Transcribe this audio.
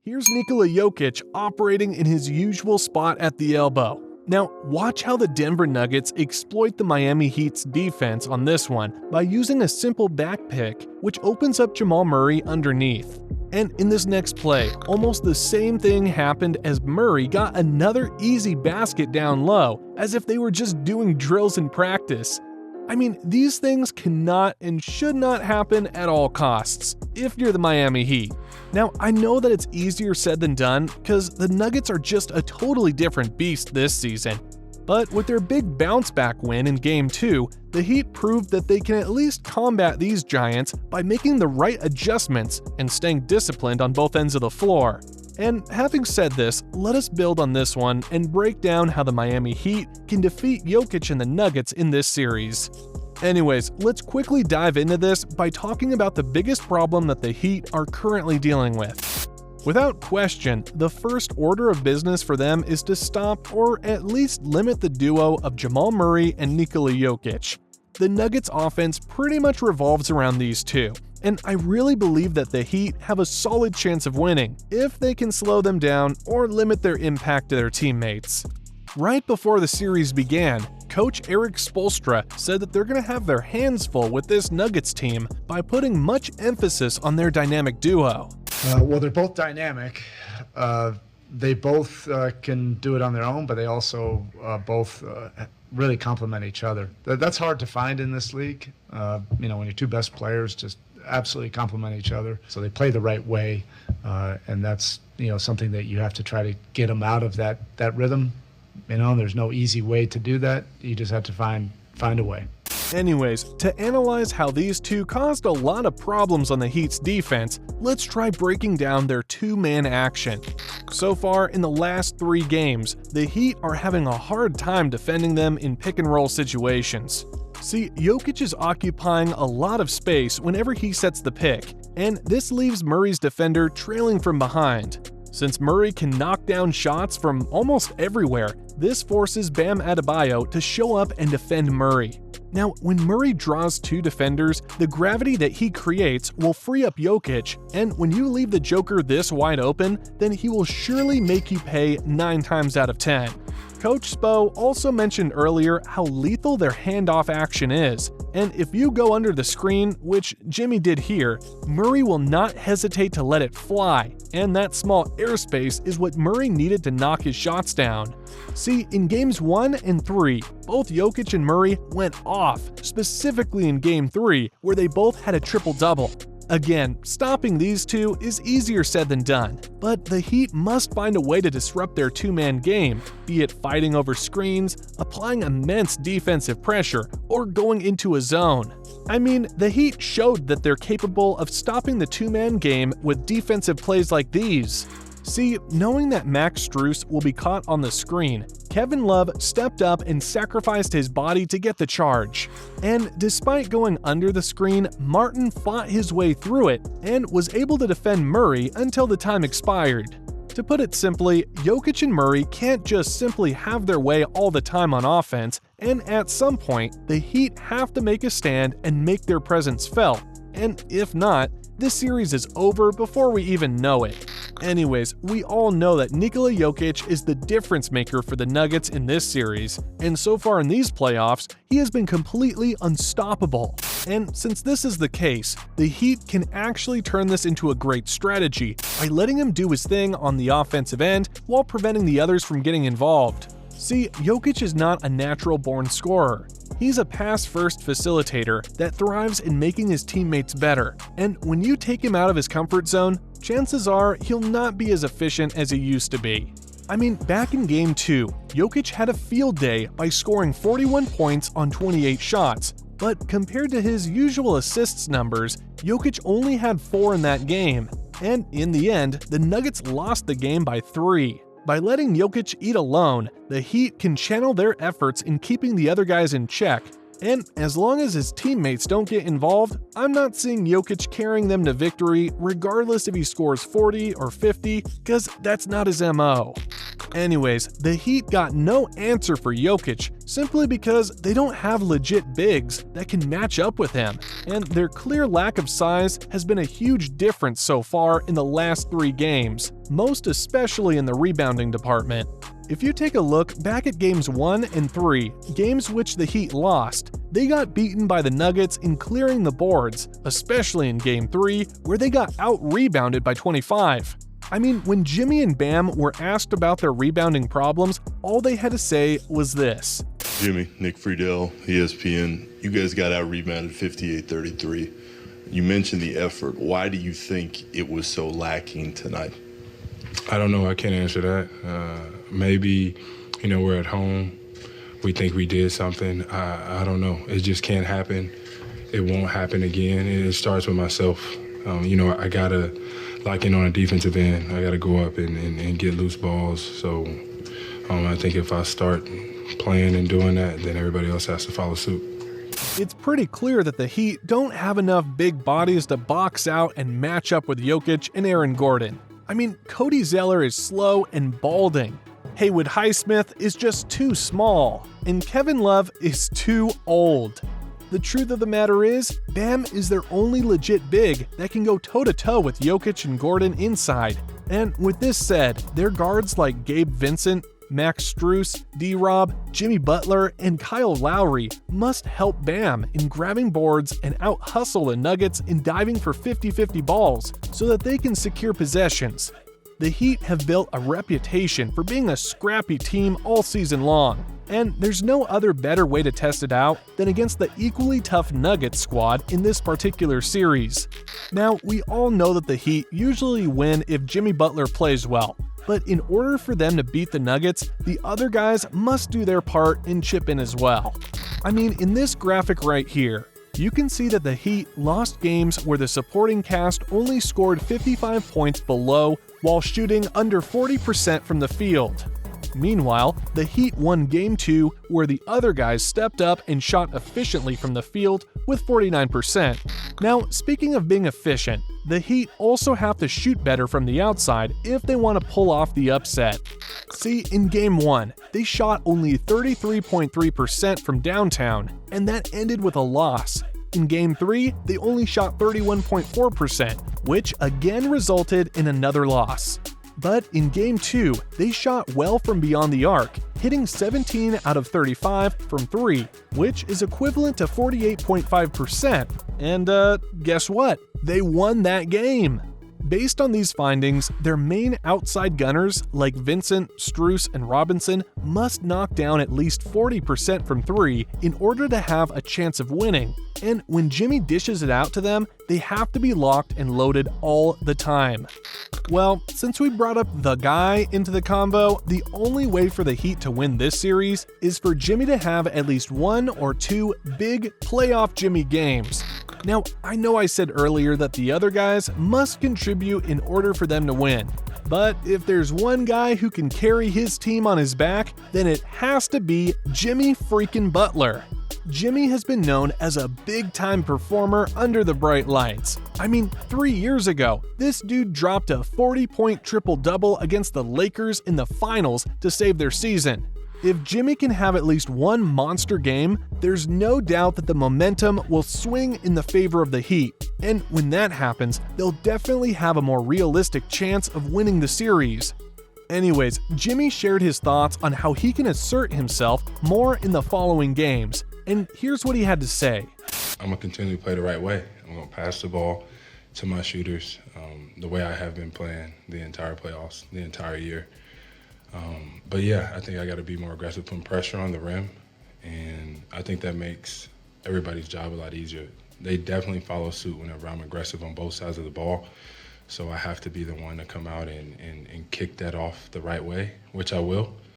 here's Nikola Jokic operating in his usual spot at the elbow. Now, watch how the Denver Nuggets exploit the Miami Heat's defense on this one by using a simple back pick, which opens up Jamal Murray underneath. And in this next play, almost the same thing happened as Murray got another easy basket down low, as if they were just doing drills in practice. I mean, these things cannot and should not happen at all costs, if you're the Miami Heat. Now, I know that it's easier said than done, because the Nuggets are just a totally different beast this season. But with their big bounce-back win in Game 2, the Heat proved that they can at least combat these giants by making the right adjustments and staying disciplined on both ends of the floor. And having said this, let us build on this one and break down how the Miami Heat can defeat Jokic and the Nuggets in this series. Anyways, let's quickly dive into this by talking about the biggest problem that the Heat are currently dealing with. Without question, the first order of business for them is to stop or at least limit the duo of Jamal Murray and Nikola Jokic. The Nuggets' offense pretty much revolves around these two, and I really believe that the Heat have a solid chance of winning if they can slow them down or limit their impact to their teammates. Right before the series began, Coach Erik Spoelstra said that they're going to have their hands full with this Nuggets team by putting much emphasis on their dynamic duo. Well, they're both dynamic. They both can do it on their own, but they also both really complement each other. That's hard to find in this league. When your two best players just absolutely complement each other, so they play the right way, and that's something that you have to try to get them out of that rhythm. There's no easy way to do that. You just have to find a way. Anyways, to analyze how these two caused a lot of problems on the Heat's defense, let's try breaking down their two-man action. So far, in the last 3 games, the Heat are having a hard time defending them in pick-and-roll situations. See, Jokic is occupying a lot of space whenever he sets the pick, and this leaves Murray's defender trailing from behind. Since Murray can knock down shots from almost everywhere, this forces Bam Adebayo to show up and defend Murray. Now, when Murray draws 2 defenders, the gravity that he creates will free up Jokic, and when you leave the Joker this wide open, then he will surely make you pay 9 times out of 10. Coach Spo also mentioned earlier how lethal their handoff action is, and if you go under the screen, which Jimmy did here, Murray will not hesitate to let it fly, and that small airspace is what Murray needed to knock his shots down. See, in games 1 and 3, both Jokic and Murray went off, specifically in game 3, where they both had a triple-double. Again, stopping these two is easier said than done, but the Heat must find a way to disrupt their two-man game, be it fighting over screens, applying immense defensive pressure, or going into a zone. I mean, the Heat showed that they're capable of stopping the two-man game with defensive plays like these. See, knowing that Max Strus will be caught on the screen, Kevin Love stepped up and sacrificed his body to get the charge. And despite going under the screen, Martin fought his way through it and was able to defend Murray until the time expired. To put it simply, Jokic and Murray can't just simply have their way all the time on offense, and at some point, the Heat have to make a stand and make their presence felt. And if not, this series is over before we even know it. Anyways, we all know that Nikola Jokic is the difference maker for the Nuggets in this series, and so far in these playoffs, he has been completely unstoppable. And since this is the case, the Heat can actually turn this into a great strategy by letting him do his thing on the offensive end while preventing the others from getting involved. See, Jokic is not a natural-born scorer. He's a pass-first facilitator that thrives in making his teammates better, and when you take him out of his comfort zone, chances are he'll not be as efficient as he used to be. I mean, back in Game 2, Jokic had a field day by scoring 41 points on 28 shots, but compared to his usual assists numbers, Jokic only had 4 in that game, and in the end, the Nuggets lost the game by 3. By letting Jokic eat alone, the Heat can channel their efforts in keeping the other guys in check, and as long as his teammates don't get involved, I'm not seeing Jokic carrying them to victory regardless if he scores 40 or 50, because that's not his MO. Anyways, the Heat got no answer for Jokic simply because they don't have legit bigs that can match up with him, and their clear lack of size has been a huge difference so far in the last 3 games, most especially in the rebounding department. If you take a look back at games 1 and 3, games which the Heat lost, they got beaten by the Nuggets in clearing the boards, especially in game 3 where they got out-rebounded by 25. I mean, when Jimmy and Bam were asked about their rebounding problems, all they had to say was this. Jimmy, Nick Friedel, ESPN, you guys got out-rebounded 58-33. You mentioned the effort. Why do you think it was so lacking tonight? I don't know. I can't answer that. Maybe, we're at home. We think we did something. I don't know. It just can't happen. It won't happen again. It starts with myself. I got to lock in on a defensive end. I got to go up and get loose balls. So I think if I start playing and doing that, then everybody else has to follow suit. It's pretty clear that the Heat don't have enough big bodies to box out and match up with Jokic and Aaron Gordon. I mean, Cody Zeller is slow and balding. Haywood Highsmith is just too small. And Kevin Love is too old. The truth of the matter is, Bam is their only legit big that can go toe-to-toe with Jokic and Gordon inside. And with this said, their guards like Gabe Vincent, Max Strus, D-Rob, Jimmy Butler, and Kyle Lowry must help Bam in grabbing boards and out-hustle the Nuggets in diving for 50-50 balls so that they can secure possessions. The Heat have built a reputation for being a scrappy team all season long, and there's no other better way to test it out than against the equally tough Nuggets squad in this particular series. Now, we all know that the Heat usually win if Jimmy Butler plays well, but in order for them to beat the Nuggets, the other guys must do their part and chip in as well. I mean, in this graphic right here, you can see that the Heat lost games where the supporting cast only scored 55 points below while shooting under 40% from the field. Meanwhile, the Heat won Game 2 where the other guys stepped up and shot efficiently from the field with 49%. Now, speaking of being efficient, the Heat also have to shoot better from the outside if they want to pull off the upset. See, in Game 1, they shot only 33.3% from downtown, and that ended with a loss. In Game 3, they only shot 31.4%, which again resulted in another loss. But in Game 2, they shot well from beyond the arc, hitting 17 out of 35 from 3, which is equivalent to 48.5%. And guess what? They won that game. Based on these findings, their main outside gunners like Vincent, Strus, and Robinson must knock down at least 40% from 3 in order to have a chance of winning. And when Jimmy dishes it out to them, they have to be locked and loaded all the time. Well, since we brought up the guy into the combo, the only way for the Heat to win this series is for Jimmy to have at least 1 or 2 big playoff Jimmy games. Now, I know I said earlier that the other guys must contribute in order for them to win, but if there's one guy who can carry his team on his back, then it has to be Jimmy freaking Butler. Jimmy has been known as a big-time performer under the bright lights. I mean, 3 years ago, this dude dropped a 40-point triple-double against the Lakers in the finals to save their season. If Jimmy can have at least one monster game, there's no doubt that the momentum will swing in the favor of the Heat. And when that happens, they'll definitely have a more realistic chance of winning the series. Anyways, Jimmy shared his thoughts on how he can assert himself more in the following games. And here's what he had to say. I'm going to continue to play the right way. I'm going to pass the ball to my shooters the way I have been playing the entire playoffs, the entire year. But yeah, I think I got to be more aggressive, putting pressure on the rim, and I think that makes everybody's job a lot easier. They definitely follow suit whenever I'm aggressive on both sides of the ball, so I have to be the one to come out and kick that off the right way, which I will.